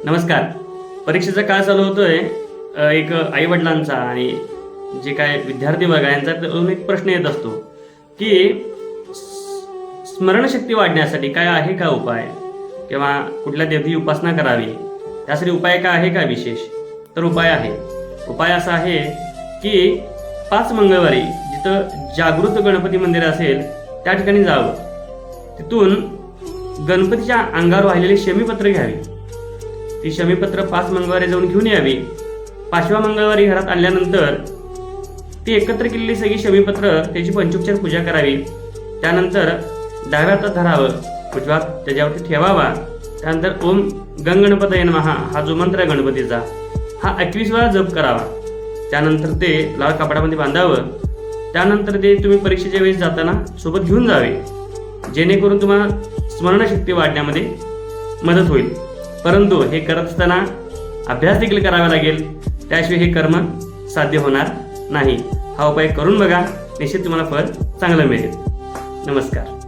नमस्कार. परीक्षेचा काळ चालू होतोय. एक आई वडिलांचा आणि जे काय विद्यार्थी वर्ग आहे यांचा त्यातून एक प्रश्न येत असतो की स्मरणशक्ती वाढण्यासाठी काय आहे का उपाय, किंवा कुठल्या देवी उपासना करावी, त्यासाठी उपाय काय आहे का विशेष. तर उपाय असा आहे की 5 मंगळवारी जिथं जागृत गणपती मंदिर असेल त्या ठिकाणी जावं. तिथून गणपतीच्या अंगावर वाहिलेले शमीपत्र घ्यावे. ती शमीपत्र 5 मंगळवारी जाऊन घेऊन यावी. 5व्या मंगळवारी घरात आणल्यानंतर ती एकत्र केलेली सगळी शमीपत्र त्याची पंचोपचार पूजा करावी. त्यानंतर डाव्या हातात धरावं, उजव्या हात त्याच्यावरती ठेवावा. त्यानंतर ओम गणपतये नमः हा जो मंत्र आहे गणपतीचा, हा 21 वेळा जप करावा. त्यानंतर ते लाल कापडामध्ये बांधावं. त्यानंतर ते तुम्ही परीक्षेच्या वेळेस जाताना सोबत घेऊन जावे, जेणेकरून तुम्हाला स्मरणशक्ती वाढण्यामध्ये मदत होईल. परंतु हे करत असताना अभ्यास देखील करावा लागेल, त्याशिवाय हे कर्म साध्य होणार नाही. हा उपाय करून बघा, निश्चित तुम्हाला फळ चांगलं मिळेल. नमस्कार.